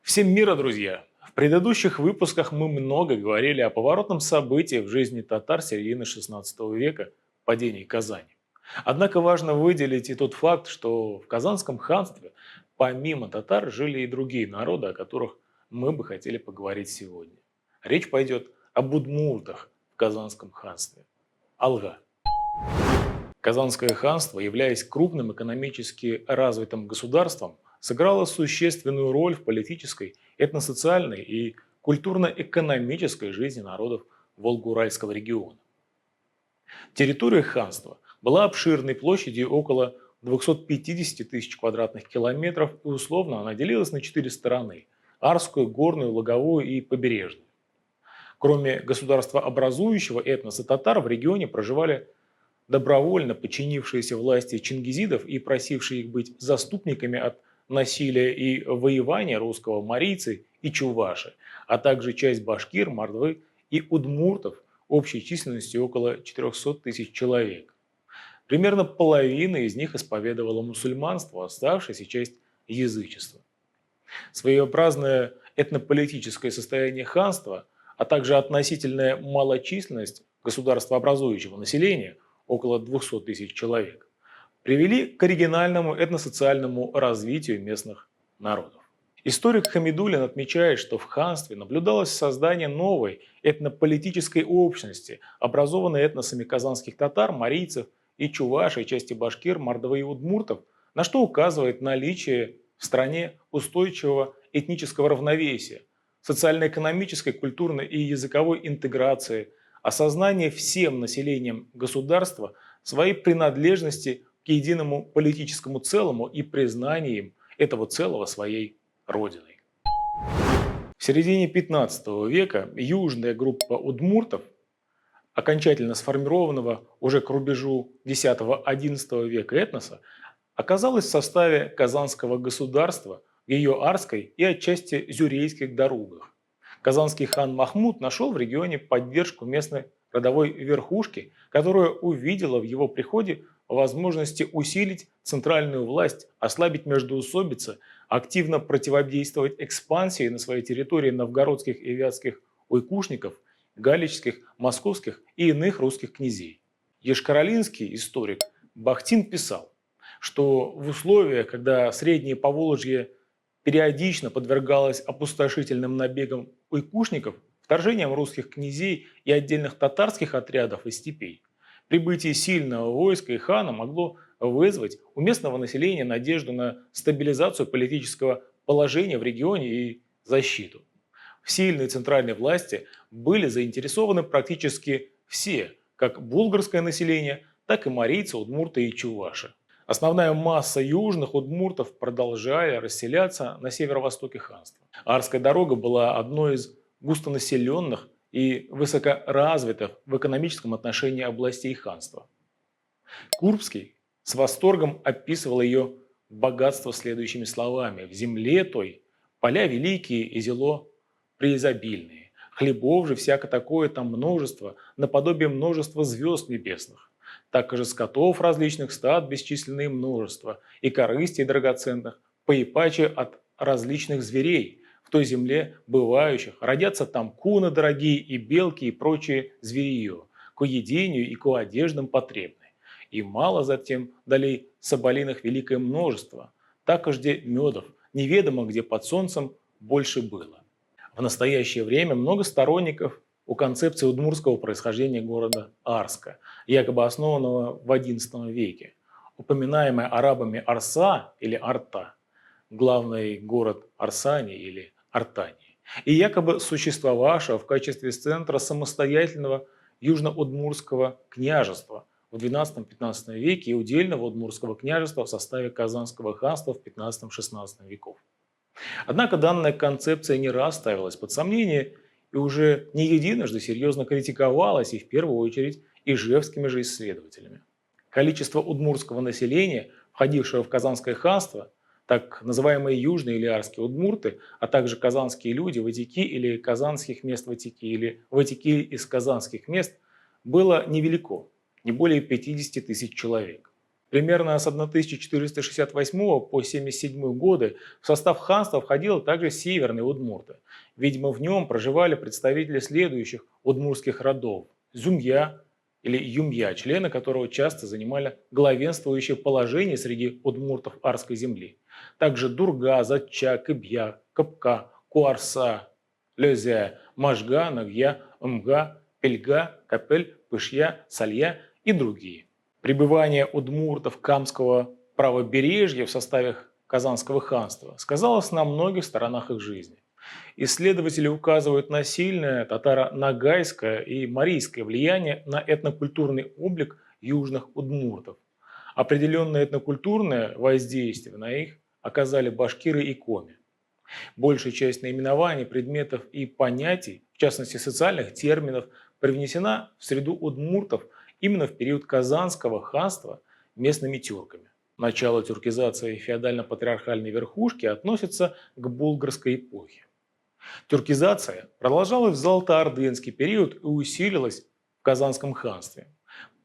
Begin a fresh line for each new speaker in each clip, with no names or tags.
Всем мира, друзья! В предыдущих выпусках мы много говорили о поворотном событии в жизни татар середины XVI века – падении Казани. Однако важно выделить и тот факт, что в Казанском ханстве помимо татар жили и другие народы, о которых мы бы хотели поговорить сегодня. Речь пойдет об удмуртах в Казанском ханстве. Алга. Казанское ханство, являясь крупным экономически развитым государством, сыграло существенную роль в политической, этносоциальной и культурно-экономической жизни народов Волго-Уральского региона. Территория ханства была обширной площадью около 250 тысяч квадратных километров и условно она делилась на четыре стороны – Арскую, Горную, Логовую и Побережную. Кроме государствообразующего этноса татар в регионе проживали добровольно подчинившиеся власти чингизидов и просившие их быть заступниками от насилия и воевания русского марийцы и чуваши, а также часть башкир, мордвы и удмуртов общей численностью около 400 тысяч человек. Примерно половина из них исповедовала мусульманство, оставшаяся часть – язычество. Своеобразное этнополитическое состояние ханства, а также относительная малочисленность государствообразующего населения – около 200 тысяч человек, привели к оригинальному этносоциальному развитию местных народов. Историк Хамидуллин отмечает, что в ханстве наблюдалось создание новой этнополитической общности, образованной этносами казанских татар, марийцев и чувашей, части башкир, мордвы и удмуртов, на что указывает наличие в стране устойчивого этнического равновесия, социально-экономической, культурной и языковой интеграции, осознание всем населением государства своей принадлежности к единому политическому целому и признанием этого целого своей родиной. В середине 15 века южная группа удмуртов, окончательно сформированного уже к рубежу X-XI века этноса, оказалась в составе Казанского государства в ее Арской и отчасти Зюрейских дорогах. Казанский хан Махмуд нашел в регионе поддержку местной родовой верхушки, которая увидела в его приходе возможности усилить центральную власть, ослабить междоусобицы, активно противодействовать экспансии на своей территории новгородских и вятских уйкушников, галичских, московских и иных русских князей. Ешкаролинский историк Бахтин писал, что в условиях, когда Среднее Поволжье периодично подвергалось опустошительным набегам уйкушников, вторжением русских князей и отдельных татарских отрядов из степей, прибытие сильного войска и хана могло вызвать у местного населения надежду на стабилизацию политического положения в регионе и защиту. В сильной центральной власти были заинтересованы практически все, как булгарское население, так и марийцы, удмурты и чуваши. Основная масса южных удмуртов продолжали расселяться на северо-востоке ханства. Арская дорога была одной из густонаселенных и высокоразвитых в экономическом отношении областей ханства. Курбский с восторгом описывал ее богатство следующими словами: «В земле той поля великие и зело преизобильные, хлебов же всяко такое там множество, наподобие множества звезд небесных. Так же скотов различных стад бесчисленное множество, и корыстей драгоценных, поипаче от различных зверей, в той земле бывающих, родятся там куны дорогие и белки и прочие зверье, ко едению и ко одеждам потребны. И мало затем далей соболиных великое множество, так же медов, неведомо где под солнцем больше было». В настоящее время много сторонников у концепции удмуртского происхождения города Арска, якобы основанного в XI веке. Упоминаемая арабами Арса или Арта, главный город Арсани или Артании, и якобы существовавшего в качестве центра самостоятельного южно-удмуртского княжества в XII-XV веке и удельного удмуртского княжества в составе Казанского ханства в XV-XVI веков. Однако данная концепция не раз ставилась под сомнение и уже не единожды серьезно критиковалась, и в первую очередь ижевскими же исследователями. Количество удмуртского населения, входившего в Казанское ханство, так называемые южные или арские удмурты, а также казанские люди, ватики или казанских мест ватики, или ватики из казанских мест, было невелико, не более 50 тысяч человек. Примерно с 1468 по 77 годы в состав ханства входило также северные удмурты. Видимо, в нем проживали представители следующих удмуртских родов – Зюмья или Юмья, члены которого часто занимали главенствующее положение среди удмуртов Арской земли. Также Дурга, Затча, Кыбья, Капка, Куарса, Лёзя, Можга, Нагья, Мга, Пельга, Капель, Пышья, Салья и другие. Пребывание удмуртов Камского правобережья в составе Казанского ханства сказалось на многих сторонах их жизни. Исследователи указывают на сильное татаро-ногайское и марийское влияние на этнокультурный облик южных удмуртов. Определенное этнокультурное воздействие на их оказали башкиры и коми. Большая часть наименований, предметов и понятий, в частности социальных терминов, привнесена в среду удмуртов именно в период Казанского ханства местными тюрками. Начало тюркизации феодально-патриархальной верхушки относится к булгарской эпохе. Тюркизация продолжалась в золотоордынский период и усилилась в Казанском ханстве.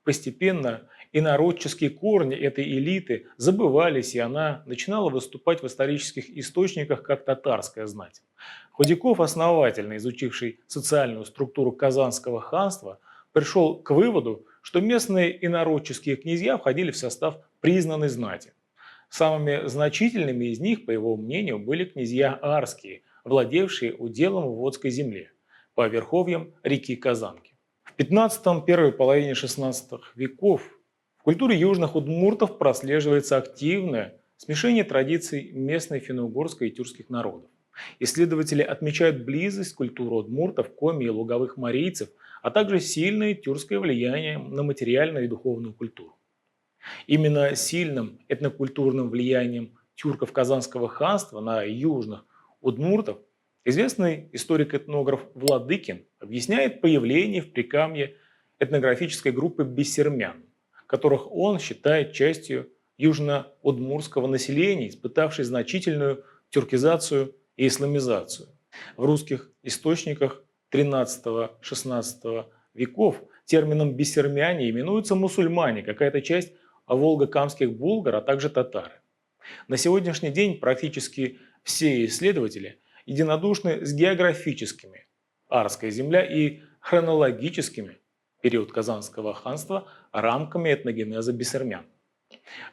Постепенно инородческие корни этой элиты забывались, и она начинала выступать в исторических источниках как татарская знать. Худяков, основательно изучивший социальную структуру Казанского ханства, пришел к выводу, что местные инородческие князья входили в состав признанной знати. Самыми значительными из них, по его мнению, были князья арские, владевшие уделом в Водской земле, по верховьям реки Казанки. В 15-м, первой половине 16 веков в культуре южных удмуртов прослеживается активное смешение традиций местной финно-угорской и тюркских народов. Исследователи отмечают близость культуры удмуртов, коми и луговых марийцев, а также сильное тюркское влияние на материальную и духовную культуру. Именно сильным этнокультурным влиянием тюрков Казанского ханства на южных удмуртов известный историк-этнограф Владыкин объясняет появление в Прикамье этнографической группы бессермян, которых он считает частью южно-удмуртского населения, испытавшей значительную тюркизацию и исламизацию. В русских источниках XIII-XVI веков термином бессермяне именуются мусульмане, какая-то часть волго-камских булгар, а также татары. На сегодняшний день практически все исследователи единодушны с географическими Арская земля и хронологическими период Казанского ханства рамками этногенеза бессермян.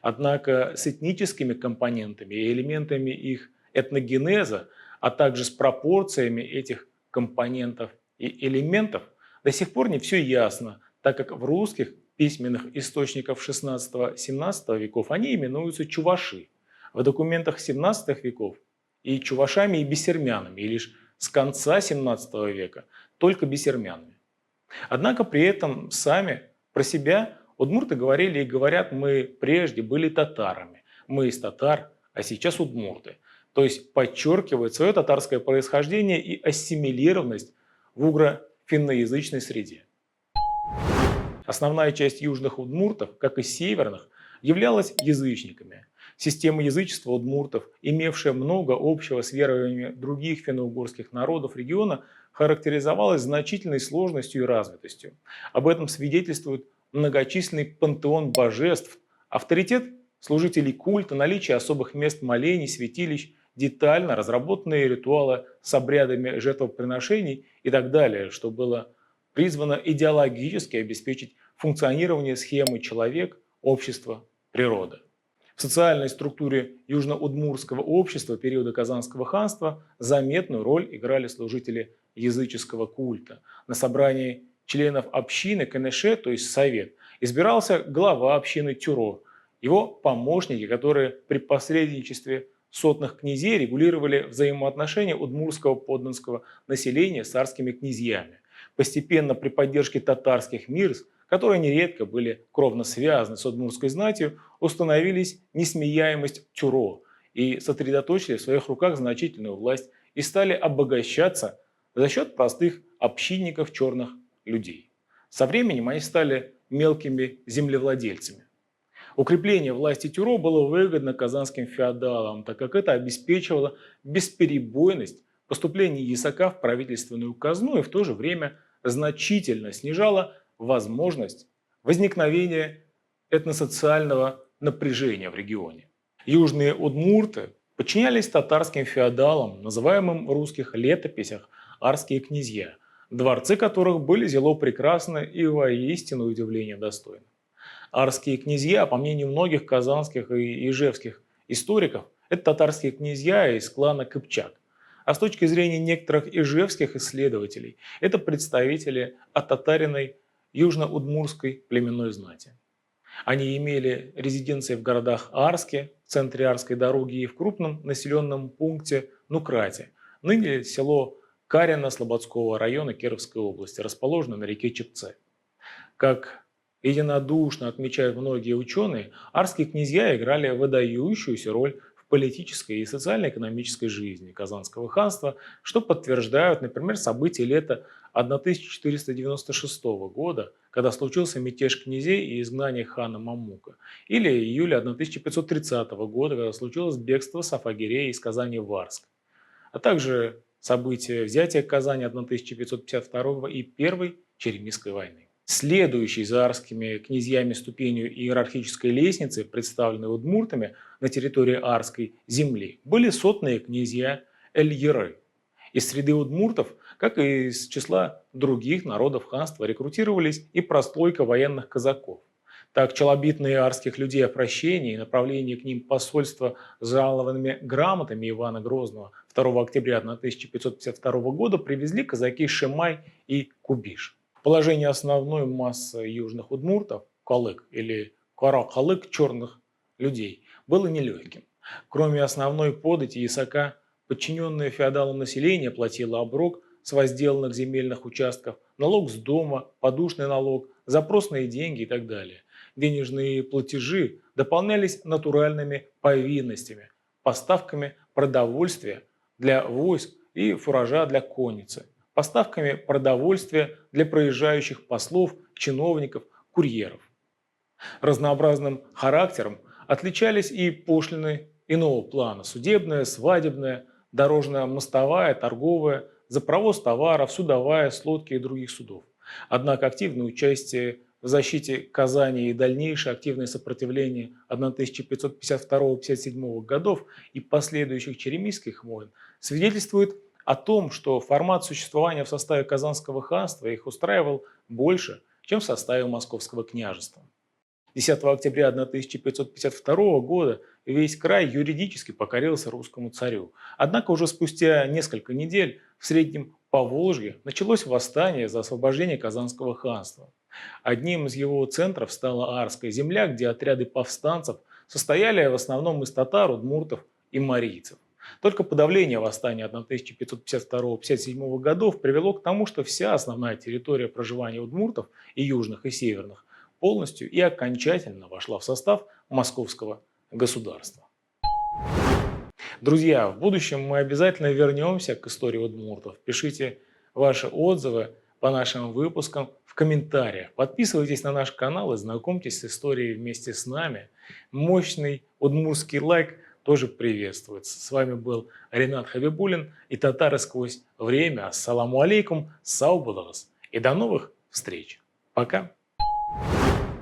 Однако с этническими компонентами и элементами их этногенеза, а также с пропорциями этих компонентов и элементов до сих пор не все ясно, так как в русских письменных источниках XVI-XVII веков они именуются чуваши, в документах XVII веков и чувашами и бессермянами, и лишь с конца XVII века только бессермянами. Однако при этом сами про себя удмурты говорили и говорят: мы прежде были татарами, мы из татар, а сейчас удмурты. То есть подчеркивают свое татарское происхождение и ассимилированность в угро-финноязычной среде. Основная часть южных удмуртов, как и северных, являлась язычниками. Система язычества удмуртов, имевшая много общего с верованиями других финно-угорских народов региона, характеризовалась значительной сложностью и развитостью. Об этом свидетельствует многочисленный пантеон божеств, авторитет служителей культа, наличие особых мест молений, святилищ, детально разработанные ритуалы с обрядами жертвоприношений и так далее, что было призвано идеологически обеспечить функционирование схемы человек, общество, природа. В социальной структуре южно-удмуртского общества периода Казанского ханства заметную роль играли служители языческого культа. На собрании членов общины Кенеше, то есть совет, избирался глава общины Тюро, его помощники, которые при посредничестве сотных князей регулировали взаимоотношения удмуртского подданского населения с царскими князьями. Постепенно при поддержке татарских мирс, которые нередко были кровно связаны с удмуртской знатью, установились несменяемость Тюро и сосредоточили в своих руках значительную власть и стали обогащаться за счет простых общинников черных людей. Со временем они стали мелкими землевладельцами. Укрепление власти Тюро было выгодно казанским феодалам, так как это обеспечивало бесперебойность поступления ясака в правительственную казну и в то же время значительно снижало возможность возникновения этносоциального напряжения в регионе. Южные удмурты подчинялись татарским феодалам, называемым в русских летописях арские князья, дворцы которых были зело прекрасны и воистину удивления достойны. Арские князья, по мнению многих казанских и ижевских историков, это татарские князья из клана Кыпчак. А с точки зрения некоторых ижевских исследователей, это представители оттатаренной южно-удмурской племенной знати. Они имели резиденции в городах Арске, в центре Арской дороги и в крупном населенном пункте Нукрате, ныне село Карино Слободского района Кировской области, расположенное на реке Чепце. Как единодушно отмечают многие ученые, арские князья играли выдающуюся роль в политической и социально-экономической жизни Казанского ханства, что подтверждают, например, события лета 1496 года, когда случился мятеж князей и изгнание хана Мамука, или июля 1530 года, когда случилось бегство Сафагирея из Казани в Арск, а также события взятия Казани 1552 и Первой Черемисской войны. Следующей за арскими князьями ступенью иерархической лестницы, представленной удмуртами на территории Арской земли, были сотные князья Эль-Еры. Из среды удмуртов, как и из числа других народов ханства, рекрутировались и прослойка военных казаков. Так, челобитные арских людей о прощении и направлении к ним посольства с жалованными грамотами Ивана Грозного 2 октября 1552 года привезли казаки Шимай и Кубиш. Положение основной массы южных удмуртов, калык или кара-калык черных людей, было нелегким. Кроме основной подати ясака, подчиненное феодалам население платило оброк с возделанных земельных участков, налог с дома, подушный налог, запросные деньги и так далее. Денежные платежи дополнялись натуральными повинностями, поставками продовольствия для войск и фуража для конницы, поставками продовольствия для проезжающих послов, чиновников, курьеров. Разнообразным характером отличались и пошлины иного плана – судебная, свадебная, дорожно-мостовая, торговая, за провоз товаров, судовая, с лодки и других судов. Однако активное участие в защите Казани и дальнейшее активное сопротивление 1552-57 годов и последующих черемисских войн свидетельствует о том, что формат существования в составе Казанского ханства их устраивал больше, чем в составе Московского княжества. 10 октября 1552 года весь край юридически покорился русскому царю. Однако уже спустя несколько недель в Среднем Поволжье началось восстание за освобождение Казанского ханства. Одним из его центров стала Арская земля, где отряды повстанцев состояли в основном из татар, удмуртов и марийцев. Только подавление восстания 1552-57 годов привело к тому, что вся основная территория проживания удмуртов и южных, и северных полностью и окончательно вошла в состав московского государства. Друзья, в будущем мы обязательно вернемся к истории удмуртов. Пишите ваши отзывы по нашим выпускам в комментариях. Подписывайтесь на наш канал и знакомьтесь с историей вместе с нами. Мощный удмуртский лайк тоже приветствуется. С вами был Ренат Хабибуллин и Татары сквозь время. Ассаламу алейкум, сау будагас. И до новых встреч. Пока.